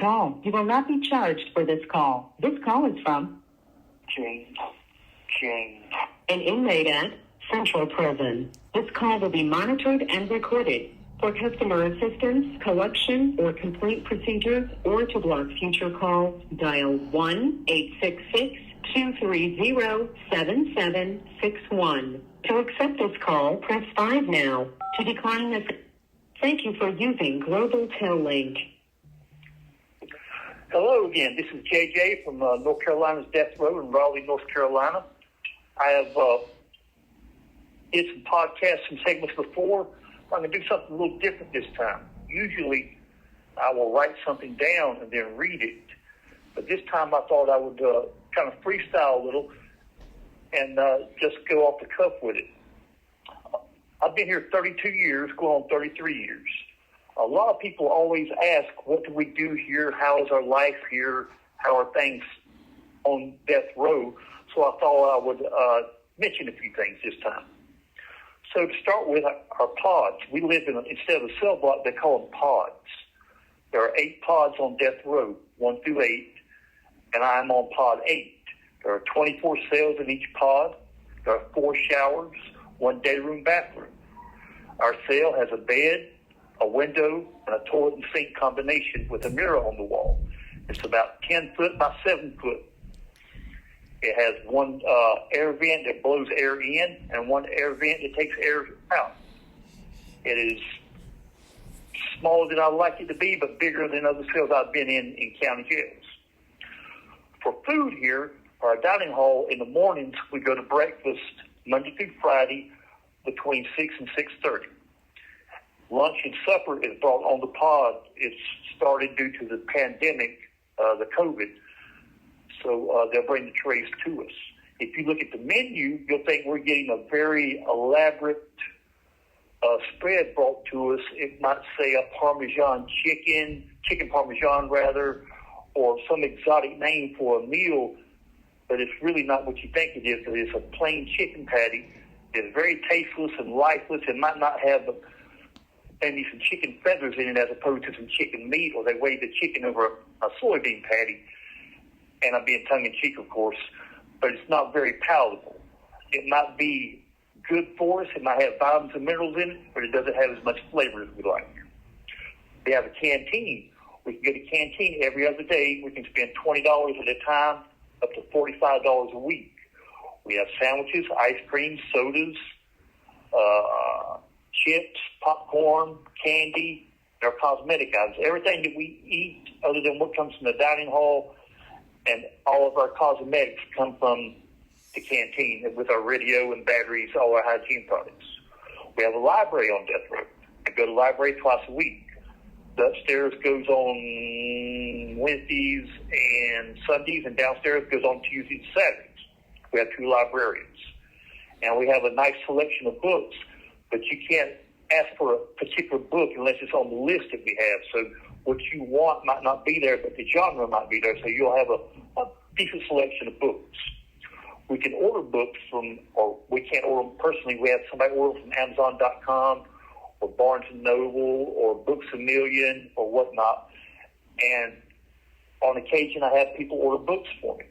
call. You will not be charged for this call. This call is from James. an inmate at Central Prison. This call will be monitored and recorded. For customer assistance, collection, or complaint procedures, or to block future calls, dial 1-866-230-7761. To accept this call, press 5 now. To decline this, thank you for using Global Tel Link. Hello again. This is JJ from North Carolina's Death Row in Raleigh, North Carolina. I have did some podcasts and segments before. I'm going to do something a little different this time. Usually, I will write something down and then read it. But this time, I thought I would kind of freestyle a little and just go off the cuff with it. I've been here 32 years, going on 33 years. A lot of people always ask, what do we do here? How is our life here? How are things on death row? So I thought I would mention a few things this time. So to start with, our pods. We live in, instead of a cell block, they call them pods. There are 8 pods on death row, 1 through 8, and I'm on pod 8. There are 24 cells in each pod. There are 4 showers, 1 day room bathroom. Our cell has a bed, a window, and a toilet and sink combination with a mirror on the wall. It's about 10 foot by 7 foot. It has 1 air vent that blows air in and 1 air vent that takes air out. It is smaller than I'd like it to be, but bigger than other cells I've been in county jails. For food here, our dining hall, in the mornings, we go to breakfast Monday through Friday between 6 and 6:30. Lunch and supper is brought on the pod. It's started due to the pandemic, the COVID. So they'll bring the trays to us. If you look at the menu, you'll think we're getting a very elaborate spread brought to us. It might say a Parmesan chicken Parmesan rather, or some exotic name for a meal, but it's really not what you think it is. It's a plain chicken patty. It's very tasteless and lifeless. It might not have maybe some chicken feathers in it as opposed to some chicken meat, or they weigh the chicken over a soybean patty. And I'm being tongue-in-cheek, of course, but it's not very palatable. It might be good for us. It might have vitamins and minerals in it, but it doesn't have as much flavor as we like. We have a canteen. We can get a canteen every other day. We can spend $20 at a time, up to $45 a week. We have sandwiches, ice cream, sodas, chips, popcorn, candy, and our cosmetic items. Everything that we eat other than what comes from the dining hall, and all of our cosmetics come from the canteen with our radio and batteries, all our hygiene products. We have a library on death row. I go to the library twice a week. The upstairs goes on Wednesdays and Sundays, and downstairs goes on Tuesdays and Saturdays. We have 2 librarians. And we have a nice selection of books, but you can't ask for a particular book unless it's on the list that we have. So what you want might not be there, but the genre might be there, so you'll have a decent selection of books. We can order books from, or we can't order them personally. We have somebody order them from Amazon.com or Barnes & Noble or Books A Million or whatnot. And on occasion, I have people order books for me.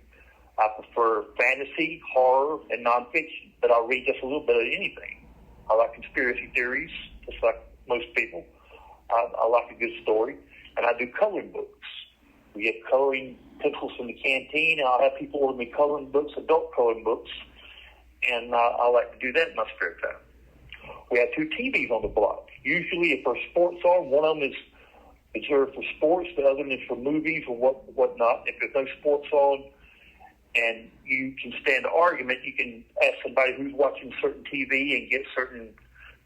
I prefer fantasy, horror, and nonfiction, but I'll read just a little bit of anything. I like conspiracy theories, just like most people. I like a good story. And I do coloring books. We get coloring pencils from the canteen, and I'll have people order me coloring books, adult coloring books, and I like to do that in my spare time. We have 2 TVs on the block. Usually, if there's sports on, one of them is reserved for sports, the other one is for movies or whatnot. If there's no sports on and you can stand an argument, you can ask somebody who's watching certain TV and get certain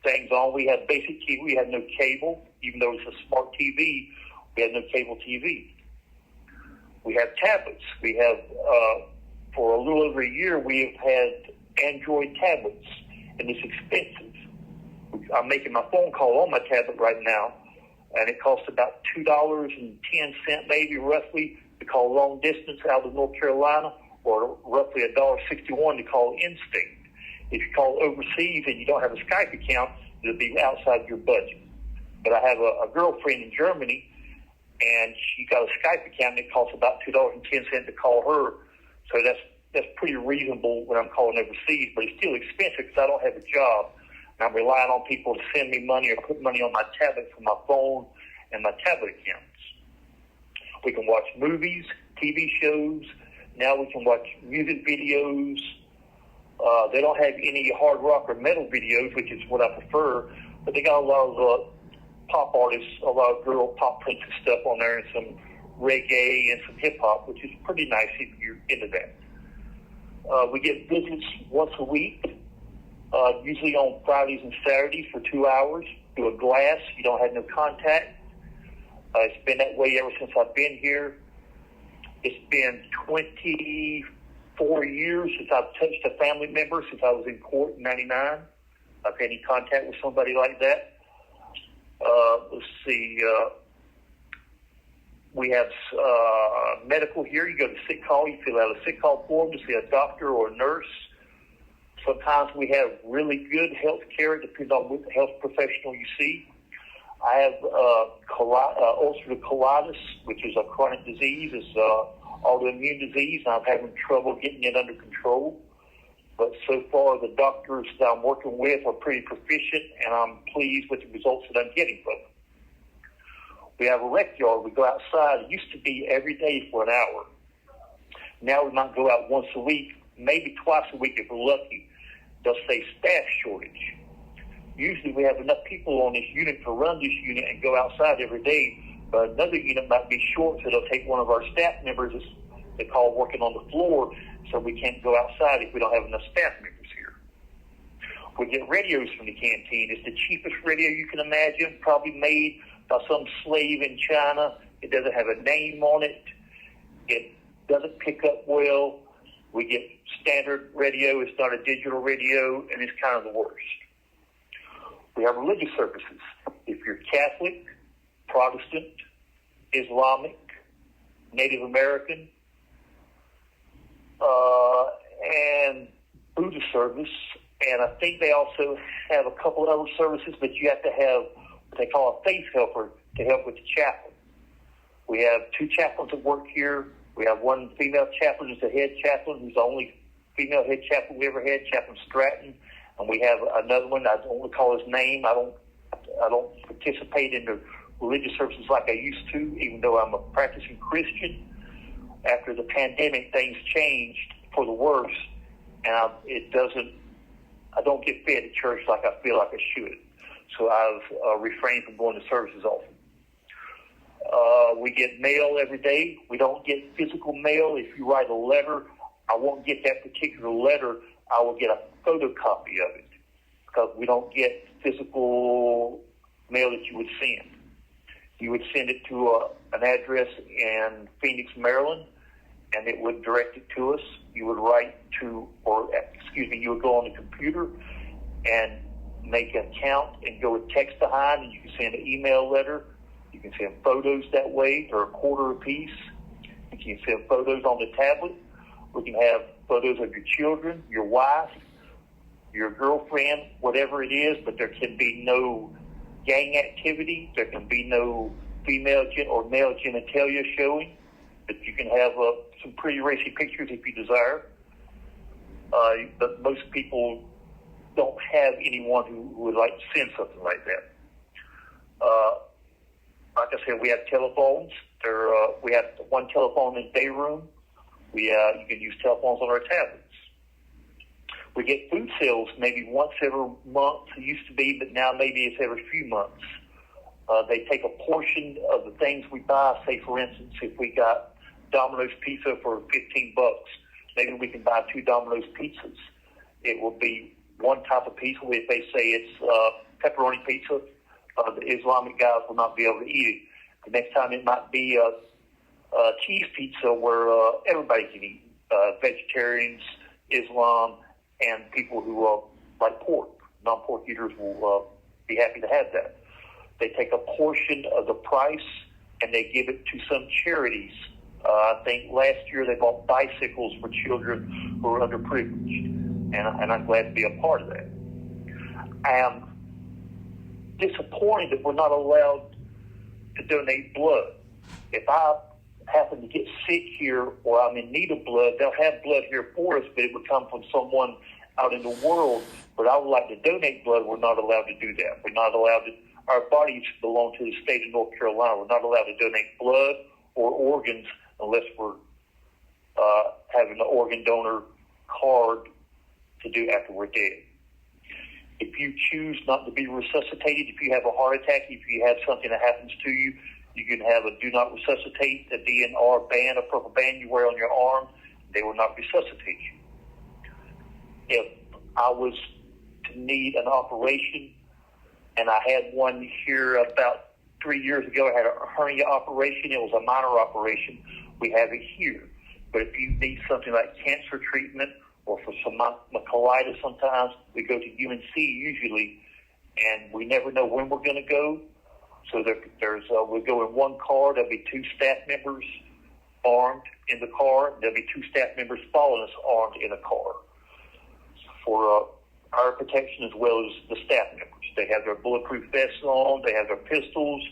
things on. We have basic TV. We have no cable. Even though it's a smart TV, we have no cable TV. We have tablets. We have, for a little over a year, we have had Android tablets, and it's expensive. I'm making my phone call on my tablet right now, and it costs about $2.10 maybe roughly to call long distance out of North Carolina, or roughly $1.61 to call in-state. If you call overseas and you don't have a Skype account, it'll be outside your budget. But I have a girlfriend in Germany, and she got a Skype account that costs about $2.10 to call her. So that's pretty reasonable when I'm calling overseas, but it's still expensive because I don't have a job. And I'm relying on people to send me money or put money on my tablet from my phone and my tablet accounts. We can watch movies, TV shows. Now we can watch music videos. They don't have any hard rock or metal videos, which is what I prefer, but they got a lot of pop artists, a lot of girl pop princess stuff on there, and some reggae and some hip hop, which is pretty nice if you're into that. We get visits once a week, usually on Fridays and Saturdays for 2 hours, through a glass. You don't have no contact. It's been that way ever since I've been here. It's been 24 years since I've touched a family member, since I was in court in 99. I've had any contact with somebody like that. Let's see. We have medical here. You go to sick call. You fill out a sick call form to see a doctor or a nurse. Sometimes we have really good health care. It depends on what health professional you see. I have ulcerative colitis, which is a chronic disease. It's autoimmune disease, and I'm having trouble getting it under control. But so far, the doctors that I'm working with are pretty proficient, and I'm pleased with the results that I'm getting from them. We have a rec yard. We go outside. It used to be every day for an hour. Now we might go out once a week, maybe twice a week if we're lucky. They'll say staff shortage. Usually we have enough people on this unit to run this unit and go outside every day, but another unit might be short, so they'll take one of our staff members, they call working on the floor, so we can't go outside if we don't have enough staff members here. We get radios from the canteen. It's the cheapest radio you can imagine, probably made by some slave in China. It doesn't have a name on it. It doesn't pick up well. We get standard radio. It's not a digital radio, and it's kind of the worst. We have religious services. If you're Catholic, Protestant, Islamic, Native American, and Buddhist service, and I think they also have a couple other services, but you have to have what they call a faith helper to help with the chaplain. We have 2 chaplains that work here. We have one female chaplain who's the head chaplain, who's the only female head chaplain we ever had, Chaplain Stratton. And we have another one. I don't recall his name. I don't participate in the religious services like I used to, even though I'm a practicing Christian. After the pandemic, things changed for the worse, and I don't get fed at church like I feel like I should. So I've refrained from going to services often. We get mail every day. We don't get physical mail. If you write a letter, I won't get that particular letter. I will get a photocopy of it because we don't get physical mail that you would send. You would send it to an address in Phoenix, Maryland, and it would direct it to us. You would you would go on the computer and make an account and go with text behind, and you can send an email letter. You can send photos that way. They're a quarter a piece. You can send photos on the tablet. We can have photos of your children, your wife, your girlfriend, whatever it is, but there can be no gang activity. There can be no female or male genitalia showing. But you can have some pretty racy pictures if you desire. But most people don't have anyone who would like to send something like that. Like I said, we have telephones. We have one telephone in the day room. You can use telephones on our tablets. We get food sales maybe once every month. It used to be, but now maybe it's every few months. They take a portion of the things we buy. Say, for instance, if we got Domino's pizza for $15, maybe we can buy 2 Domino's pizzas. It will be one type of pizza. If they say it's pepperoni pizza, the Islamic guys will not be able to eat it. The next time it might be a cheese pizza where everybody can eat, vegetarians, Islam, and people who like pork. Non-pork eaters will be happy to have that. They take a portion of the price and they give it to some charities. I think last year they bought bicycles for children who are underprivileged, and I'm glad to be a part of that. I am disappointed that we're not allowed to donate blood. if I happen to get sick here or I'm in need of blood, they'll have blood here for us, but it would come from someone out in the world. But I would like to donate blood. We're not allowed to do that. We're not allowed to. Our bodies belong to the state of North Carolina. We're not allowed to donate blood or organs unless we're having an organ donor card to do after we're dead. If you choose not to be resuscitated, if you have a heart attack, if you have something that happens to you, you can have a do not resuscitate, a DNR band, a purple band you wear on your arm. They will not resuscitate you. If I was to need an operation, and I had one here about 3 years ago, I had a hernia operation. It was a minor operation. We have it here. But if you need something like cancer treatment or for some colitis sometimes, we go to UNC usually, and we never know when we're going to go. So we'll go in one car. There'll be 2 staff members armed in the car. There'll be 2 staff members following us armed in a car for our protection as well as the staff members. They have their bulletproof vests on. They have their pistols,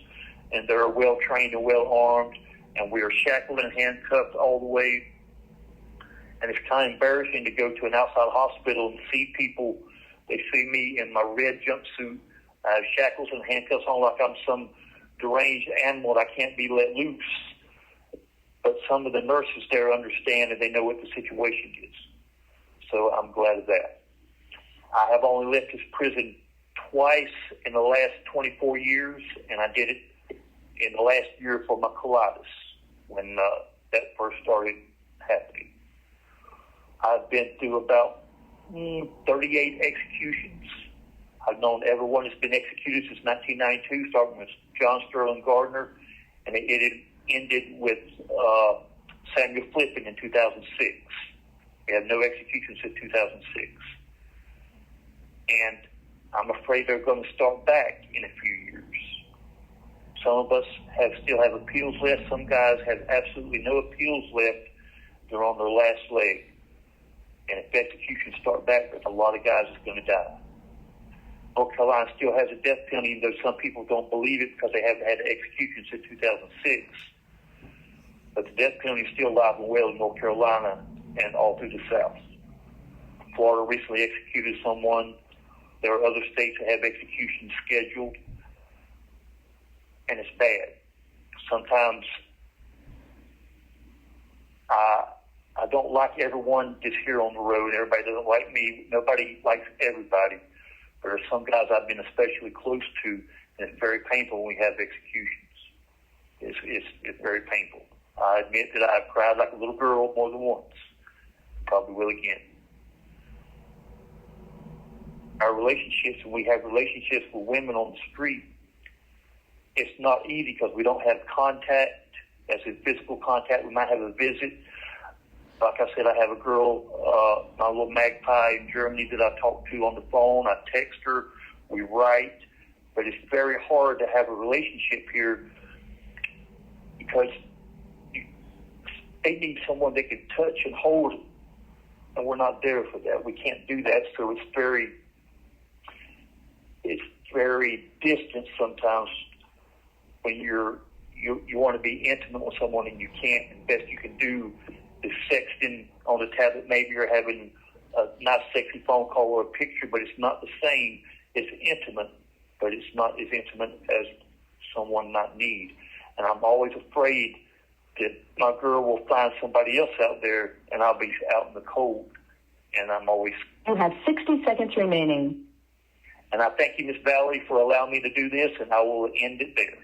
and they're well trained and well armed. And we are shackled and handcuffed all the way. And it's kind of embarrassing to go to an outside hospital and see people. They see me in my red jumpsuit. I have shackles and handcuffs on like I'm some deranged animal that I can't be let loose. But some of the nurses there understand and they know what the situation is. So I'm glad of that. I have only left this prison twice in the last 24 years, and I did it in the last year for my colitis when that first started happening. I've been through about 38 executions. I've known everyone that's been executed since 1992, starting with John Sterling Gardner, and it ended with Samuel Flippin in 2006. We have no executions since 2006. And I'm afraid they're going to start back in a few years. Some of us still have appeals left. Some guys have absolutely no appeals left. They're on their last leg. And if executions start back, there's a lot of guys that's going to die. North Carolina still has a death penalty, even though some people don't believe it because they haven't had an execution since 2006. But the death penalty is still alive and well in North Carolina and all through the South. Florida recently executed someone. There are other states that have executions scheduled, and it's bad. Sometimes I don't like everyone that's here on the road. Everybody doesn't like me. Nobody likes everybody. There are some guys I've been especially close to, and it's very painful when we have executions. It's very painful. I admit that I've cried like a little girl more than once. Probably will again. Our relationships, when we have relationships with women on the street, it's not easy because we don't have contact, as in physical contact. We might have a visit. Like I said, I have a girl, my little magpie in Germany that I talk to on the phone. I text her. We write. But it's very hard to have a relationship here because they need someone they can touch and hold, and we're not there for that. We can't do that, so it's very distant sometimes when you want to be intimate with someone and you can't. And the best you can do is sexting on the tablet, maybe, or having a nice sexy phone call or a picture, but it's not the same. It's intimate, but it's not as intimate as someone might need. And I'm always afraid that my girl will find somebody else out there and I'll be out in the cold. And I'm always... You have 60 seconds remaining. And I thank you, Miss Valerie, for allowing me to do this, and I will end it there.